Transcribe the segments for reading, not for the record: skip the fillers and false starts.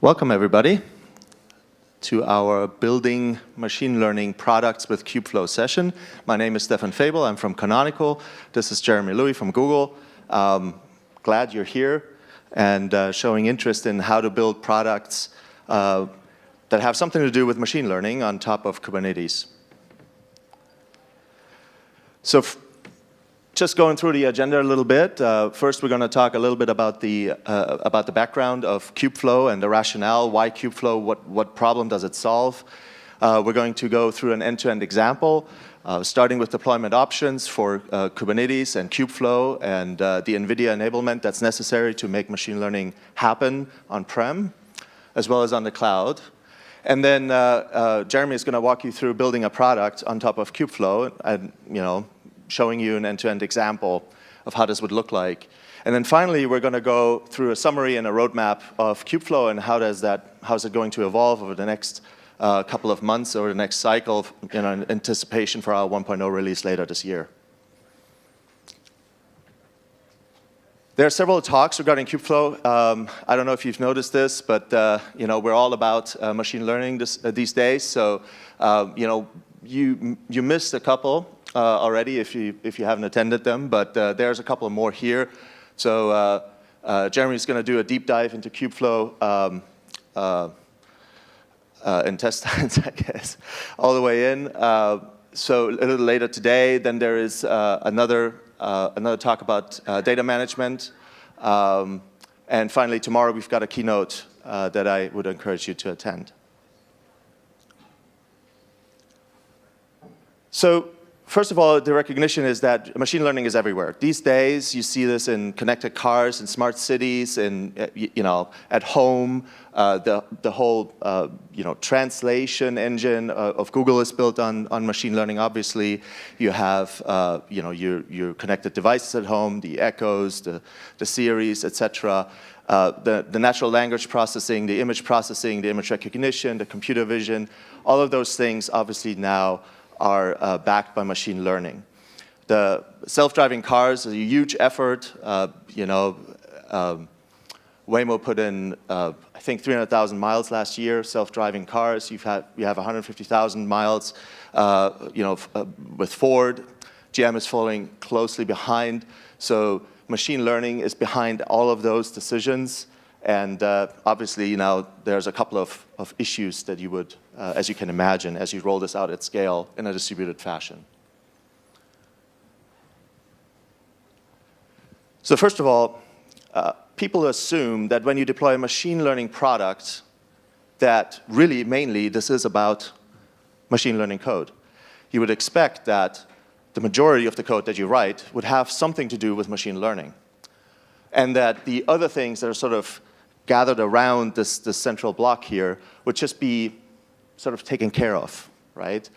Welcome, everybody, to our Building Machine Learning Products with Kubeflow session. My name is Stephan Fabel. I'm from Canonical. This is Jeremy Lewi from Google. Glad you're here and showing interest in how to build products that have something to do with machine learning on top of Kubernetes. So just going through the agenda a little bit. First, we're going to talk a little bit about the background of Kubeflow and the rationale. Why Kubeflow? What problem does it solve? We're going to go through an end-to-end example, starting with deployment options for Kubernetes and Kubeflow and the NVidia enablement that's necessary to make machine learning happen on-prem, as well as on the cloud. And then Jeremy is going to walk you through building a product on top of Kubeflow, and showing you an end-to-end example of how this would look like. And then finally, we're going to go through a summary and a roadmap of Kubeflow and how is it going to evolve over the next couple of months, or the next cycle, in anticipation for our 1.0 release later this year. There are several talks regarding Kubeflow. I don't know if you've noticed this, but we're all about machine learning these days. So you missed a couple already if you haven't attended them, but there's a couple more here. So Jeremy's going to do a deep dive into Kubeflow intestines, I guess, all the way in. So a little later today, then there is another talk about data management. And finally, tomorrow we've got a keynote that I would encourage you to attend. So first of all, the recognition is that machine learning is everywhere. These days, you see this in connected cars, in smart cities, in at home. The whole translation engine of Google is built on machine learning. Obviously, you have your connected devices at home, the Echoes, the Siris, etc. The natural language processing, the image recognition, the computer vision. All of those things, obviously now, are backed by machine learning. The self-driving cars is a huge effort. Waymo put in, I think, 300,000 miles last year. Self-driving cars. You have 150,000 miles. With Ford, GM is following closely behind. So machine learning is behind all of those decisions. And obviously, there's a couple of issues that you would, as you can imagine, as you roll this out at scale in a distributed fashion. So first of all, people assume that when you deploy a machine learning product, that really, mainly, this is about machine learning code. You would expect that the majority of the code that you write would have something to do with machine learning. And that the other things that are sort of gathered around this central block here would just be sort of taken care of, right?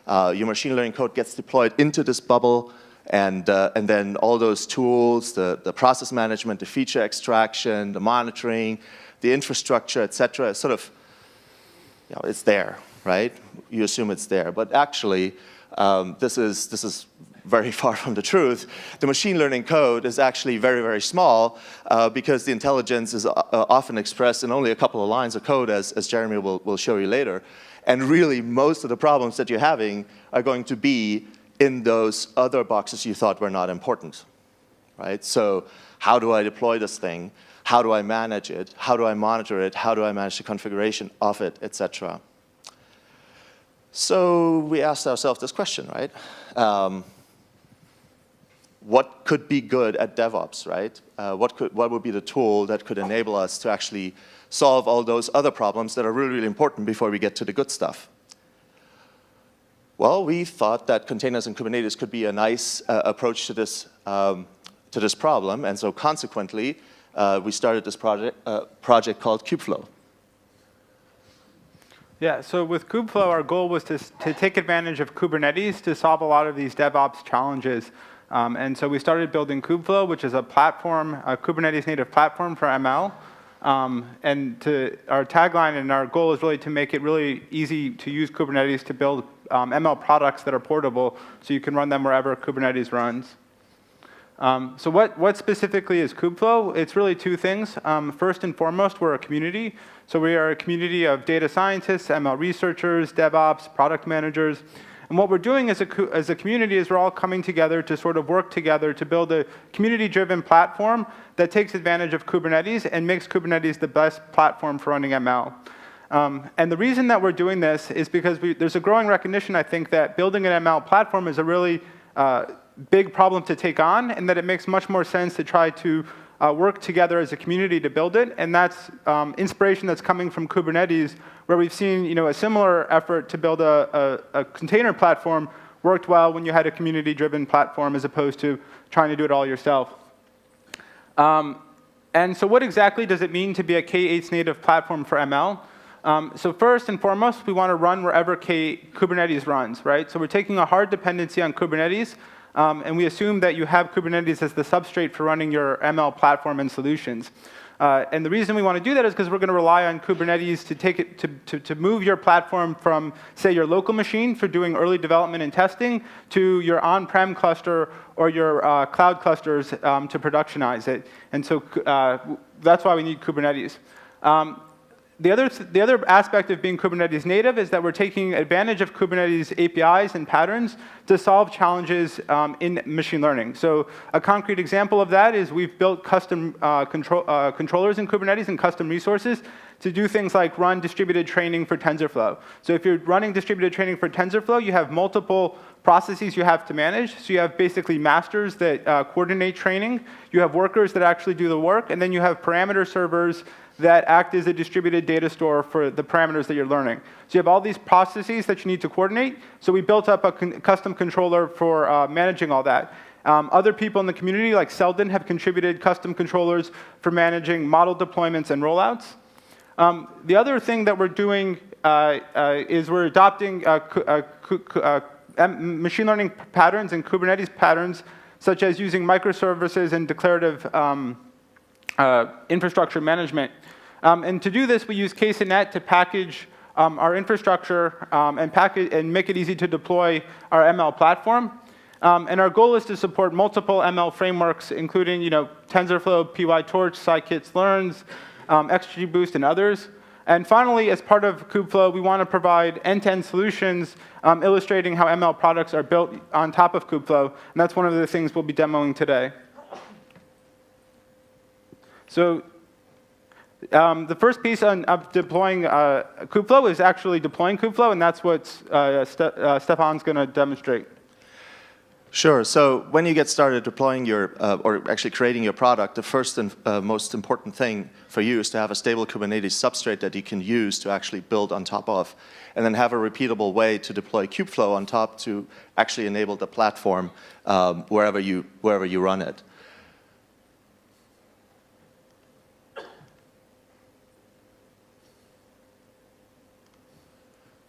Your machine learning code gets deployed into this bubble, and then all those tools, the process management, the feature extraction, the monitoring, the infrastructure, et cetera, is sort of, it's there, right? You assume it's there. But actually, this is very far from the truth. The machine learning code is actually very, very small because the intelligence is often expressed in only a couple of lines of code, as Jeremy will show you later. And really, most of the problems that you're having are going to be in those other boxes you thought were not important, right? So how do I deploy this thing? How do I manage it? How do I monitor it? How do I manage the configuration of it, et cetera? So we asked ourselves this question, right? What could be good at DevOps, right? What would be the tool that could enable us to actually solve all those other problems that are really, really important before we get to the good stuff? Well, we thought that containers and Kubernetes could be a nice approach to this problem, and so consequently, we started this project called Kubeflow. Yeah, so with Kubeflow, our goal was to take advantage of Kubernetes to solve a lot of these DevOps challenges. And so we started building Kubeflow, which is a platform, a Kubernetes native platform for ML. And our tagline and our goal is really to make it really easy to use Kubernetes to build ML products that are portable, so you can run them wherever Kubernetes runs. So what specifically is Kubeflow? It's really two things. First and foremost, we're a community. So we are a community of data scientists, ML researchers, DevOps, product managers. And what we're doing as a community is we're all coming together to sort of work together to build a community-driven platform that takes advantage of Kubernetes and makes Kubernetes the best platform for running ML. And the reason that we're doing this is because there's a growing recognition, I think, that building an ML platform is a really big problem to take on, and that it makes much more sense to try to work together as a community to build it. And that's inspiration that's coming from Kubernetes, where we've seen a similar effort to build a container platform worked well when you had a community-driven platform as opposed to trying to do it all yourself. And so what exactly does it mean to be a K8s native platform for ML? So first and foremost, we want to run wherever Kubernetes runs, right? So we're taking a hard dependency on Kubernetes, and we assume that you have Kubernetes as the substrate for running your ML platform and solutions. And the reason we want to do that is because we're going to rely on Kubernetes to take it to move your platform from, say, your local machine for doing early development and testing to your on-prem cluster or your cloud clusters to productionize it. And so that's why we need Kubernetes. The other aspect of being Kubernetes native is that we're taking advantage of Kubernetes APIs and patterns to solve challenges in machine learning. So a concrete example of that is we've built custom controllers in Kubernetes and custom resources to do things like run distributed training for TensorFlow. So if you're running distributed training for TensorFlow, you have multiple processes you have to manage. So you have basically masters that coordinate training. You have workers that actually do the work. And then you have parameter servers that act as a distributed data store for the parameters that you're learning. So you have all these processes that you need to coordinate. So we built up a custom controller for managing all that. Other people in the community, like Selden, have contributed custom controllers for managing model deployments and rollouts. The other thing that we're doing is we're adopting machine learning patterns and Kubernetes patterns, such as using microservices and declarative infrastructure management. And to do this, we use ksonnet to package our infrastructure and make it easy to deploy our ML platform. And our goal is to support multiple ML frameworks, including TensorFlow, PyTorch, scikit-learns, XGBoost, and others. And finally, as part of Kubeflow, we want to provide end-to-end solutions illustrating how ML products are built on top of Kubeflow. And that's one of the things we'll be demoing today. So the first piece of deploying Kubeflow is actually deploying Kubeflow, and that's what Stephan's going to demonstrate. Sure. So when you get started deploying or actually creating your product, the first and most important thing for you is to have a stable Kubernetes substrate that you can use to actually build on top of, and then have a repeatable way to deploy Kubeflow on top to actually enable the platform wherever you run it.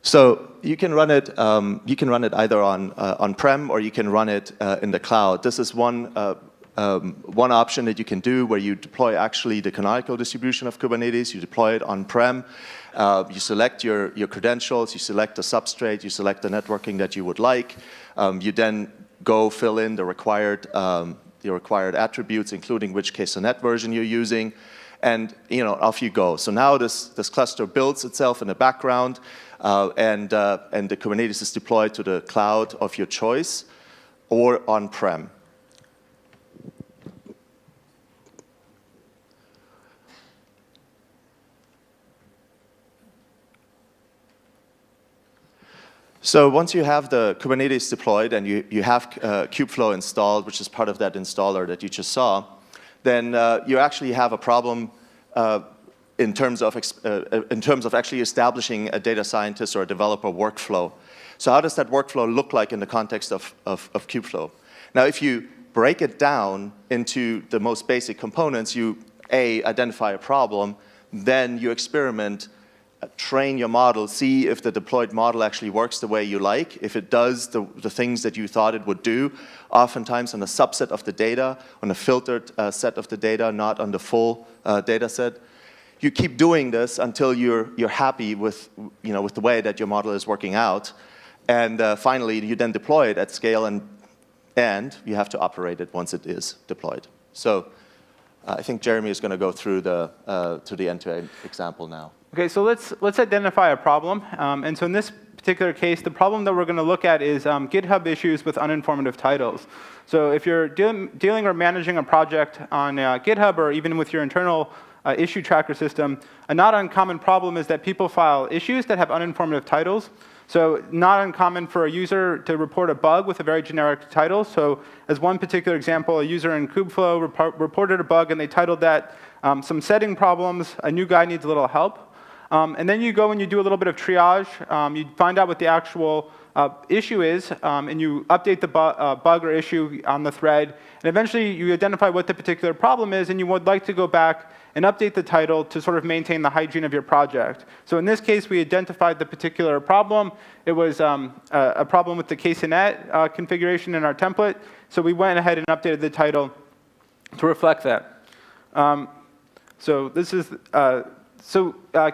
So you can run it either on-prem or you can run it in the cloud. This is one option that you can do where you deploy actually the canonical distribution of Kubernetes. You deploy it on-prem. You select your credentials. You select the substrate. You select the networking that you would like. You then go fill in the required attributes, including which ksonnet version you're using. And off you go. So now this cluster builds itself in the background, and the Kubernetes is deployed to the cloud of your choice or on-prem. So once you have the Kubernetes deployed and you have Kubeflow installed, which is part of that installer that you just saw, then you actually have a problem in terms of actually establishing a data scientist or a developer workflow. So how does that workflow look like in the context of Kubeflow? Now, if you break it down into the most basic components, you identify a problem, then you experiment, train your model, see if the deployed model actually works the way you like. If it does the things that you thought it would do, oftentimes on a subset of the data, on a filtered set of the data, not on the full data set. You keep doing this until you're happy with the way that your model is working out, and finally you then deploy it at scale and and you have to operate it once it is deployed. So I think Jeremy is going to go through the end-to-end example now. Okay, so let's identify a problem. And so in this particular case, the problem that we're going to look at is GitHub issues with uninformative titles. So if you're dealing or managing a project on GitHub or even with your internal issue tracker system, a not uncommon problem is that people file issues that have uninformative titles. So not uncommon for a user to report a bug with a very generic title. So as one particular example, a user in Kubeflow reported a bug, and they titled that some setting problems, a new guy needs a little help. And then you go and you do a little bit of triage. You find out what the actual issue is, and you update the bug or issue on the thread. And eventually, you identify what the particular problem is, and you would like to go back and update the title to sort of maintain the hygiene of your project. So in this case, we identified the particular problem. It was a problem with the ksonnet configuration in our template. So we went ahead and updated the title to reflect that. So this is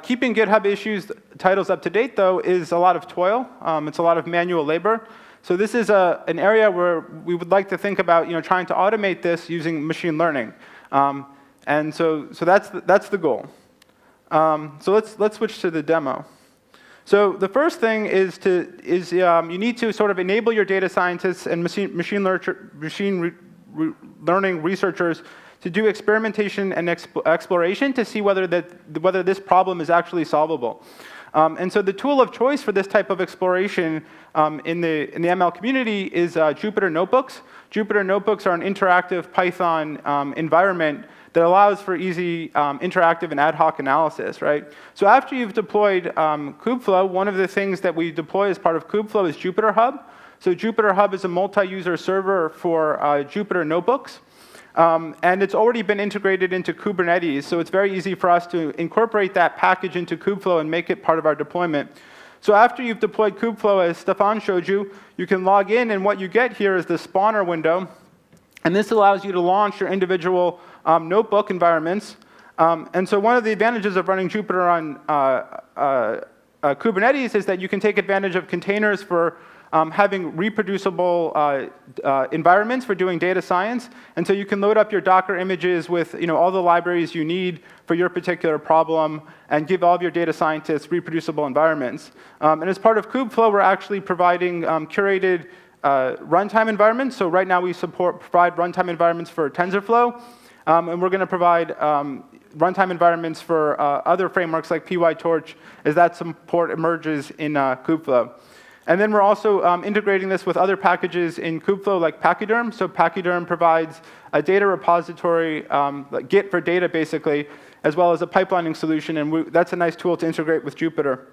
keeping GitHub issues titles up to date, though, is a lot of toil. It's a lot of manual labor. So this is an area where we would like to think about, trying to automate this using machine learning. And so that's the goal. So let's switch to the demo. So the first thing is you need to sort of enable your data scientists and machine learning researchers to do experimentation and exploration to see whether this problem is actually solvable. And so the tool of choice for this type of exploration in the ML community is Jupyter Notebooks. Jupyter Notebooks are an interactive Python environment that allows for easy interactive and ad hoc analysis, right? So after you've deployed Kubeflow, one of the things that we deploy as part of Kubeflow is Jupyter Hub. So Jupyter Hub is a multi-user server for Jupyter Notebooks. And it's already been integrated into Kubernetes, so it's very easy for us to incorporate that package into Kubeflow and make it part of our deployment. So after you've deployed Kubeflow, as Stephan showed you, you can log in, and what you get here is the spawner window. And this allows you to launch your individual notebook environments. And so one of the advantages of running Jupyter on Kubernetes is that you can take advantage of containers for having reproducible environments for doing data science. And so you can load up your Docker images with all the libraries you need for your particular problem and give all of your data scientists reproducible environments. And as part of Kubeflow, we're actually providing curated runtime environments. So right now we provide runtime environments for TensorFlow. And we're going to provide runtime environments for other frameworks like PyTorch as that support emerges in Kubeflow. And then we're also integrating this with other packages in Kubeflow like Pachyderm. So Pachyderm provides a data repository, like Git for data basically, as well as a pipelining solution. And that's a nice tool to integrate with Jupyter.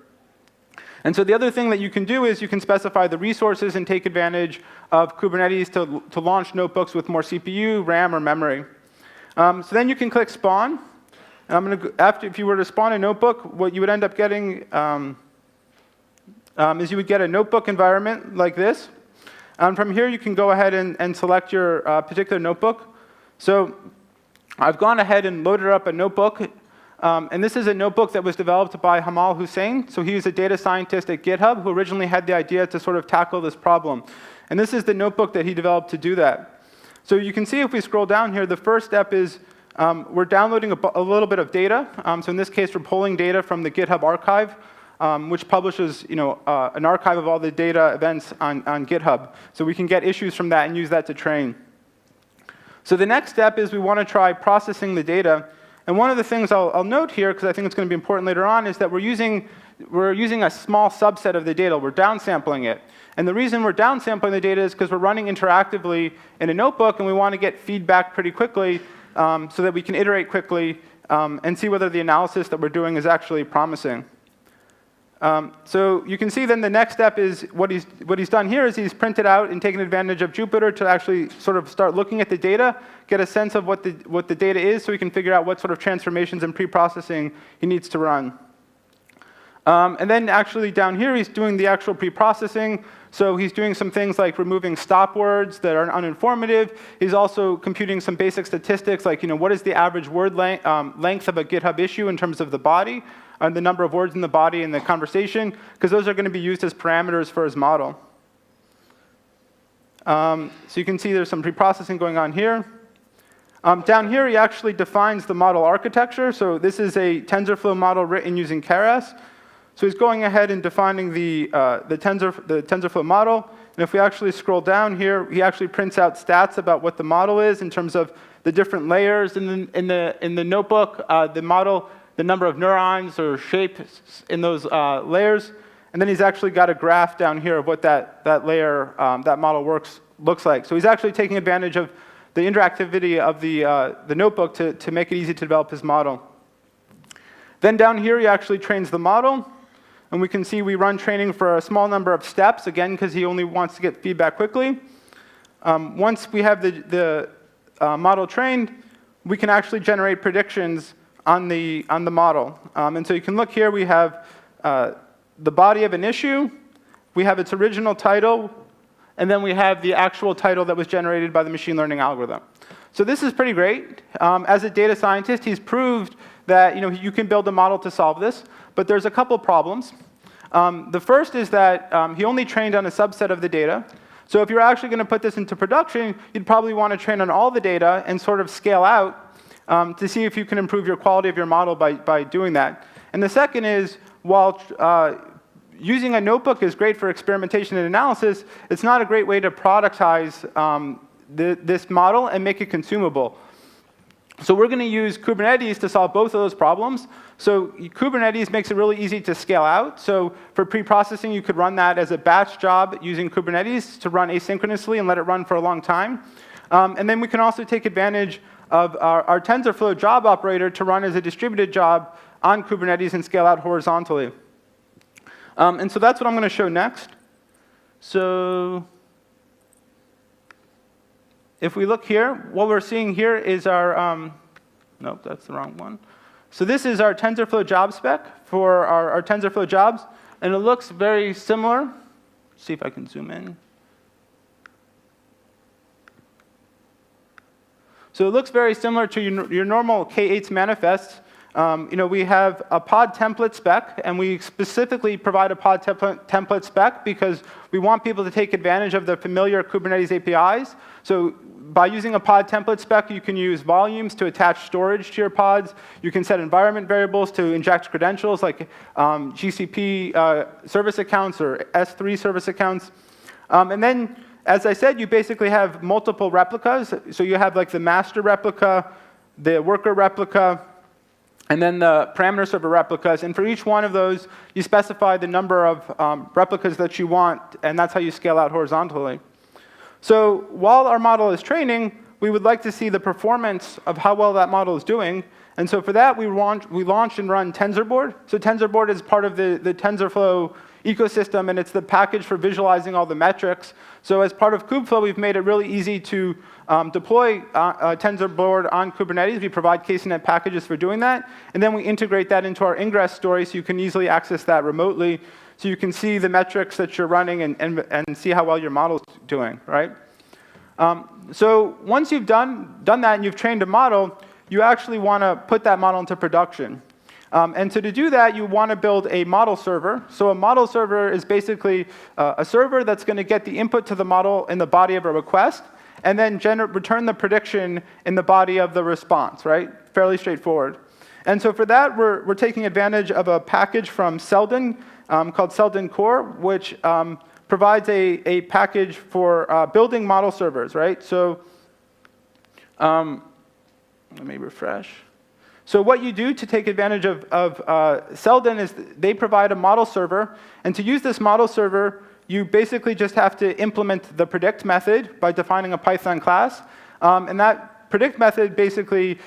And so the other thing that you can do is you can specify the resources and take advantage of Kubernetes to launch notebooks with more CPU, RAM, or memory. So then you can click Spawn. And I'm going to if you were to spawn a notebook, what you would end up getting is you would get a notebook environment like this. From here, you can go ahead and select your particular notebook. So I've gone ahead and loaded up a notebook. And this is a notebook that was developed by Hamal Hussein. So he's a data scientist at GitHub who originally had the idea to sort of tackle this problem. And this is the notebook that he developed to do that. So you can see if we scroll down here, the first step is we're downloading a little bit of data. So in this case, we're pulling data from the GitHub archive, which publishes an archive of all the data events on GitHub. So we can get issues from that and use that to train. So the next step is we want to try processing the data. And one of the things I'll note here, because I think it's going to be important later on, is that we're using a small subset of the data. We're downsampling it. And the reason we're downsampling the data is because we're running interactively in a notebook, and we want to get feedback pretty quickly so that we can iterate quickly and see whether the analysis that we're doing is actually promising. So you can see then the next step is what he's done here is he's printed out and taken advantage of Jupyter to actually sort of start looking at the data, get a sense of what the data is so he can figure out what sort of transformations and pre-processing he needs to run. And then actually down here he's doing the actual pre-processing. So he's doing some things like removing stop words that are uninformative. He's also computing some basic statistics like what is the average word length of a GitHub issue in terms of the body, and the number of words in the body in the conversation, because those are going to be used as parameters for his model. So you can see there's some pre-processing going on here. Down here, he actually defines the model architecture. So this is a TensorFlow model written using keras. So he's going ahead and defining the TensorFlow model. And if we actually scroll down here, he actually prints out stats about what the model is in terms of the different layers in the notebook, the model, the number of neurons or shapes in those layers. And then he's actually got a graph down here of what that layer, that model looks like. So he's actually taking advantage of the interactivity of the notebook to make it easy to develop his model. Then down here, he actually trains the model. And we can see we run training for a small number of steps, again, because he only wants to get feedback quickly. Once we have the model trained, we can actually generate predictions on the model. And so you can look here, we have the body of an issue, we have its original title, and then we have the actual title that was generated by the machine learning algorithm. So this is pretty great. As a data scientist, he's proved that you can build a model to solve this, but there's a couple problems. The first is that he only trained on a subset of the data. So if you're actually going to put this into production, you'd probably want to train on all the data and sort of scale out to see if you can improve your quality of your model by doing that. And the second is, while using a notebook is great for experimentation and analysis, it's not a great way to productize this model and make it consumable. So we're going to use Kubernetes to solve both of those problems. So Kubernetes makes it really easy to scale out. So for pre-processing, you could run that as a batch job using Kubernetes to run asynchronously and let it run for a long time. And then we can also take advantage of our TensorFlow job operator to run as a distributed job on Kubernetes and scale out horizontally. And so that's what I'm going to show next. So if we look here, what we're seeing here is our, nope, that's the wrong one. So this is our TensorFlow job spec for our TensorFlow jobs, and it looks very similar. Let's see if I can zoom in. So it looks very similar to your normal K8s manifests. We have a pod template spec, and we specifically provide a pod template spec because we want people to take advantage of the familiar Kubernetes APIs. So by using a pod template spec, you can use volumes to attach storage to your pods. You can set environment variables to inject credentials like GCP service accounts or S3 service accounts. And then, as I said, you basically have multiple replicas. So you have like the master replica, the worker replica, and then the parameter server replicas. And for each one of those, you specify the number of replicas that you want, and that's how you scale out horizontally. So while our model is training, we would like to see the performance of how well that model is doing. And so for that, we launch and run TensorBoard. So TensorBoard is part of the TensorFlow ecosystem, and it's the package for visualizing all the metrics. So as part of Kubeflow, we've made it really easy to deploy TensorBoard on Kubernetes. We provide ksonnet packages for doing that. And then we integrate that into our ingress story so you can easily access that remotely. So you can see the metrics that you're running and see how well your model's doing, right? So once you've done that and you've trained a model, you actually want to put that model into production. And so to do that, you want to build a model server. So a model server is basically a server that's going to get the input to the model in the body of a request, and then return the prediction in the body of the response, right? Fairly straightforward. And so for that, we're taking advantage of a package from Seldon called Seldon Core, which provides a package for building model servers, right? So let me refresh. So what you do to take advantage of Seldon is they provide a model server. And to use this model server, you basically just have to implement the predict method by defining a Python class. And that predict method basically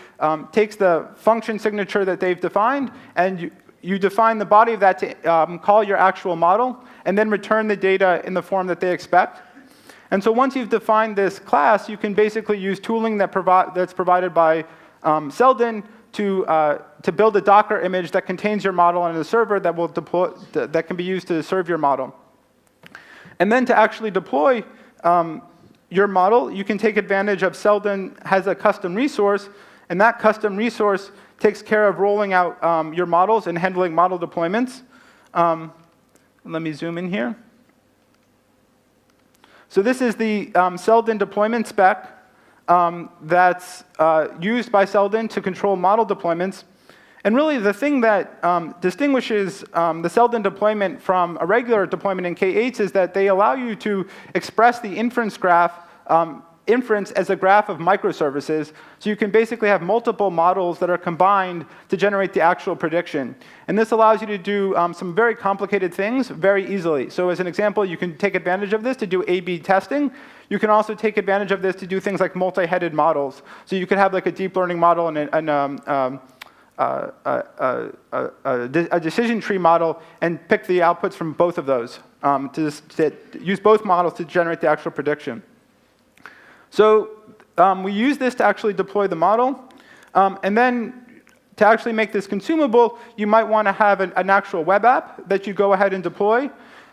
takes the function signature that they've defined, and you define the body of that to call your actual model, and then return the data in the form that they expect. And so once you've defined this class, you can basically use tooling that's provided by Seldon to build a Docker image that contains your model on a server that will deploy that can be used to serve your model. And then to actually deploy your model, you can take advantage of Seldon has a custom resource, and that custom resource takes care of rolling out your models and handling model deployments. Let me zoom in here. So this is the Selden deployment spec that's used by Selden to control model deployments. And really, the thing that distinguishes the Selden deployment from a regular deployment in K8s is that they allow you to express the inference graph, inference as a graph of microservices. So you can basically have multiple models that are combined to generate the actual prediction. And this allows you to do some very complicated things very easily. So as an example, you can take advantage of this to do A/B testing. You can also take advantage of this to do things like multi-headed models. So you could have like a deep learning model and a decision tree model and pick the outputs from both of those to use both models to generate the actual prediction. So we use this to actually deploy the model. And then to actually make this consumable, you might want to have an actual web app that you go ahead and deploy.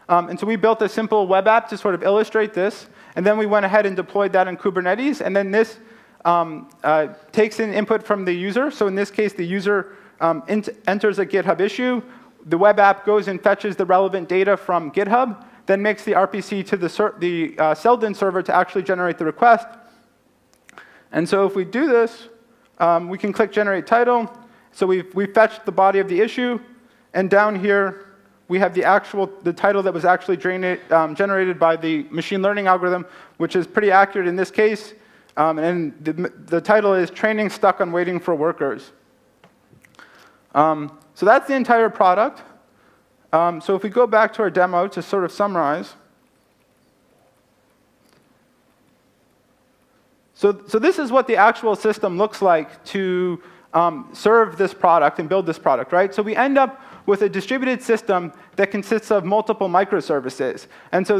And so we built a simple web app to sort of illustrate this. And then we went ahead and deployed that in Kubernetes. And then this takes in input from the user. So in this case, the user enters a GitHub issue. The web app goes and fetches the relevant data from GitHub, then makes the RPC to the Selden server to actually generate the request. And so if we do this, we can click Generate Title. So we've fetched the body of the issue. And down here, we have the title that was actually generated by the machine learning algorithm, which is pretty accurate in this case. And the title is Training Stuck on Waiting for Workers. So that's the entire product. So if we go back to our demo to sort of summarize. So this is what the actual system looks like to serve this product and build this product, right? So we end up with a distributed system that consists of multiple microservices. And so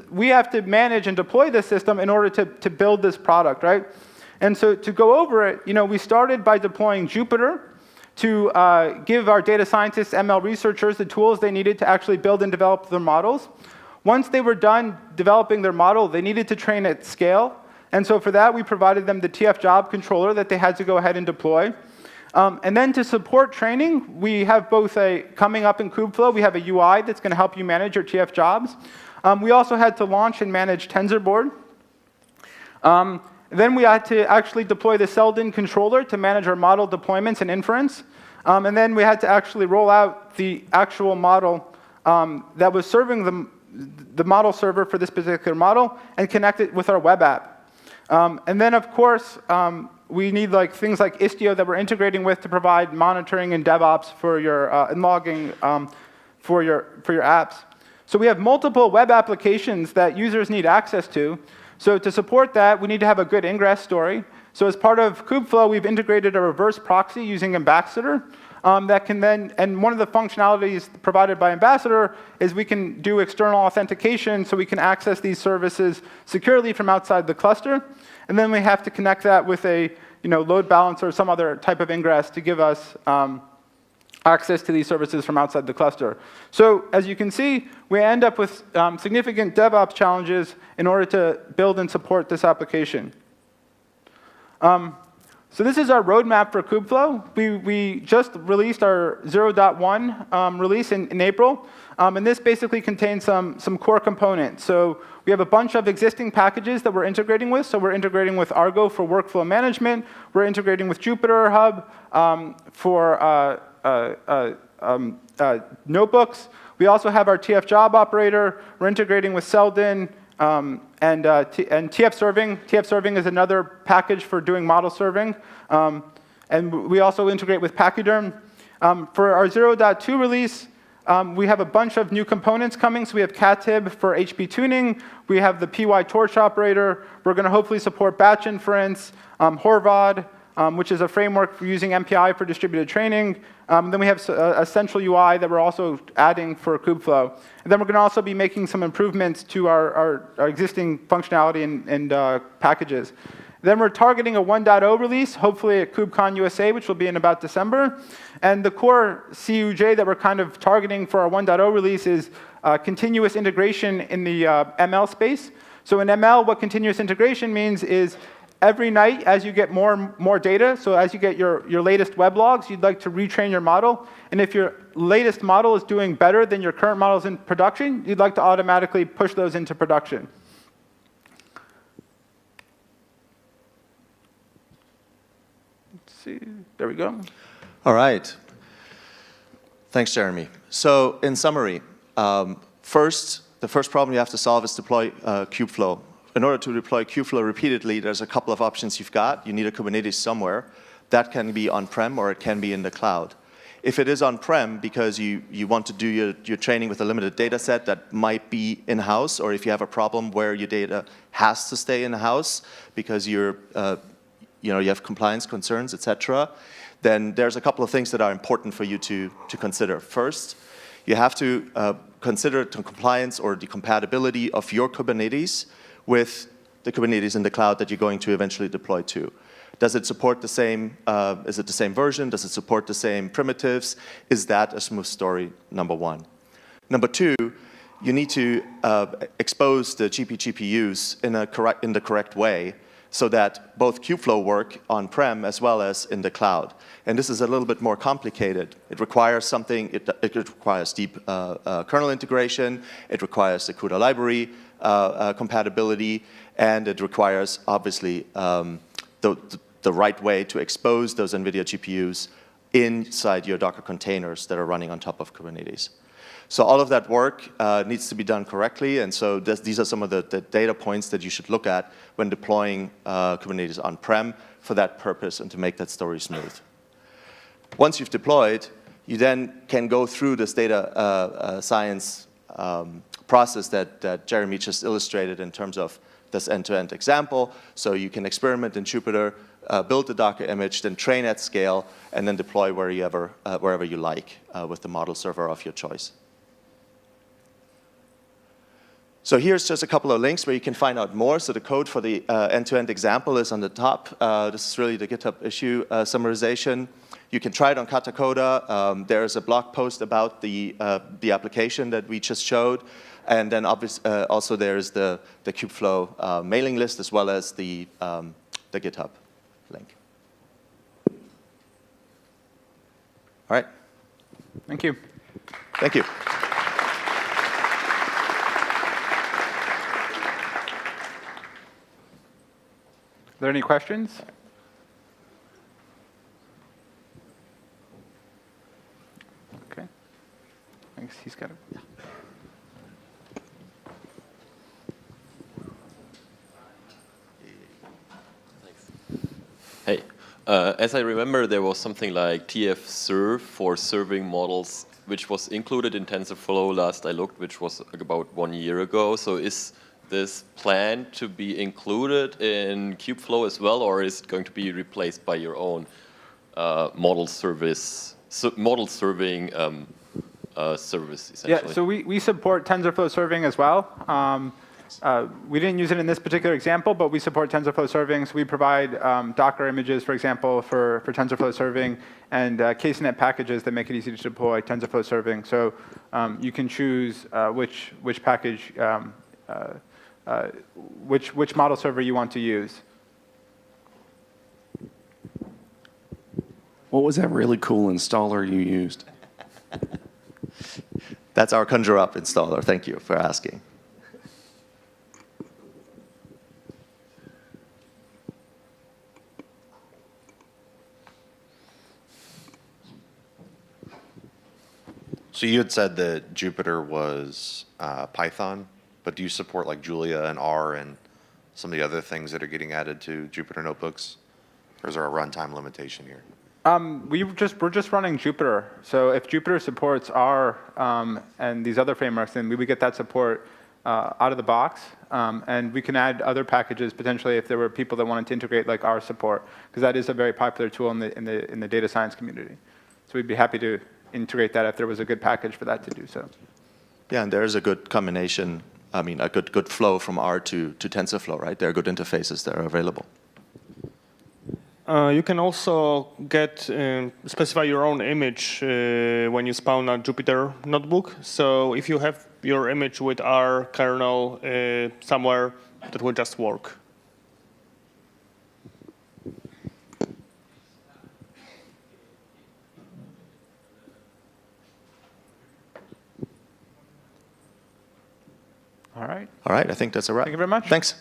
we have to manage and deploy this system in order to build this product, right? And so to go over it, we started by deploying Jupyter to give our data scientists, ML researchers, the tools they needed to actually build and develop their models. Once they were done developing their model, they needed to train at scale. And so for that, we provided them the TF job controller that they had to go ahead and deploy. And then to support training, we have coming up in Kubeflow, we have a UI that's going to help you manage your TF jobs. We also had to launch and manage TensorBoard. Then we had to actually deploy the Selden controller to manage our model deployments and inference. And then we had to actually roll out the actual model that was serving the model server for this particular model and connect it with our web app. And then, of course, we need things like Istio that we're integrating with to provide monitoring and DevOps for your and logging for your apps. So we have multiple web applications that users need access to. So to support that, we need to have a good ingress story. So as part of Kubeflow, we've integrated a reverse proxy using Ambassador that can then, and one of the functionalities provided by Ambassador is we can do external authentication so we can access these services securely from outside the cluster. And then we have to connect that with a load balancer or some other type of ingress to give us access to these services from outside the cluster. So as you can see, we end up with significant DevOps challenges in order to build and support this application. So this is our roadmap for Kubeflow. We just released our 0.1 release in April. And this basically contains some core components. So we have a bunch of existing packages that we're integrating with. So we're integrating with Argo for workflow management. We're integrating with Jupyter Hub for notebooks. We also have our TF job operator. We're integrating with Selden and TF serving. TF serving is another package for doing model serving. And we also integrate with Pachyderm. For our 0.2 release, we have a bunch of new components coming. So we have Catib for HP tuning. We have the PyTorch operator. We're going to hopefully support batch inference, Horvad, which is a framework for using MPI for distributed training. Then we have a central UI that we're also adding for Kubeflow. And then we're going to also be making some improvements to our existing functionality and packages. Then we're targeting a 1.0 release, hopefully at Kubecon USA, which will be in about December. And the core CUJ that we're kind of targeting for our 1.0 release is continuous integration in the ML space. So in ML, what continuous integration means is every night, as you get more data, so as you get your latest web logs, you'd like to retrain your model. And if your latest model is doing better than your current models in production, you'd like to automatically push those into production. see. There we go. All right. Thanks, Jeremy. So in summary, the first problem you have to solve is deploy Kubeflow. In order to deploy Kubeflow repeatedly, there's a couple of options you've got. You need a Kubernetes somewhere. That can be on-prem or it can be in the cloud. If it is on-prem because you want to do your training with a limited data set that might be in-house, or if you have a problem where your data has to stay in-house because you have compliance concerns, etc., then there's a couple of things that are important for you to consider. First, you have to consider the compliance or the compatibility of your Kubernetes with the Kubernetes in the cloud that you're going to eventually deploy to. Does it support the same, is it the same version? Does it support the same primitives? Is that a smooth story, number one? Number two, you need to expose the GPUs in the correct way so that both Kubeflow work on-prem as well as in the cloud. And this is a little bit more complicated. It requires something, it requires deep kernel integration, it requires the CUDA library compatibility, and it requires, obviously, the right way to expose those NVIDIA GPUs inside your Docker containers that are running on top of Kubernetes. So all of that work needs to be done correctly, and so these are some of the data points that you should look at when deploying Kubernetes on-prem for that purpose and to make that story smooth. Once you've deployed, you then can go through this data science process that Jeremy just illustrated in terms of this end-to-end example. So you can experiment in Jupyter, build the Docker image, then train at scale, and then deploy wherever you like with the model server of your choice. So here's just a couple of links where you can find out more. So the code for the end-to-end example is on the top. This is really the GitHub issue summarization. You can try it on Katacoda. There's a blog post about the application that we just showed. And then also there's the Kubeflow mailing list as well as the GitHub link. All right. Thank you. Thank you. Are there any questions? Okay. Thanks. He's got it. Yeah. Hey, as I remember, there was something like TF-serve for serving models, which was included in TensorFlow last I looked, which was about 1 year ago. So is this planned to be included in Kubeflow as well, or is it going to be replaced by your own model serving service, essentially? Yeah, so we support TensorFlow serving as well. We didn't use it in this particular example, but we support TensorFlow serving. So we provide Docker images, for example, for TensorFlow serving, and ksonnet packages that make it easy to deploy TensorFlow serving. So you can choose which package, which model server you want to use. What was that really cool installer you used? That's our Conjure Up installer. Thank you for asking. So you had said that Jupyter was Python, but do you support like Julia and R and some of the other things that are getting added to Jupyter notebooks? Or is there a runtime limitation here? We're just running Jupyter. So if Jupyter supports R and these other frameworks, then we would get that support out of the box. And we can add other packages potentially if there were people that wanted to integrate like R support, because that is a very popular tool in the data science community. So we'd be happy to integrate that if there was a good package for that to do so. Yeah, and there is a good combination, I mean, a good flow from R to TensorFlow, right? There are good interfaces that are available. You can also specify your own image when you spawn a Jupyter notebook. So if you have your image with R kernel somewhere, that will just work. All right. All right, I think that's a wrap. Thank you very much. Thanks.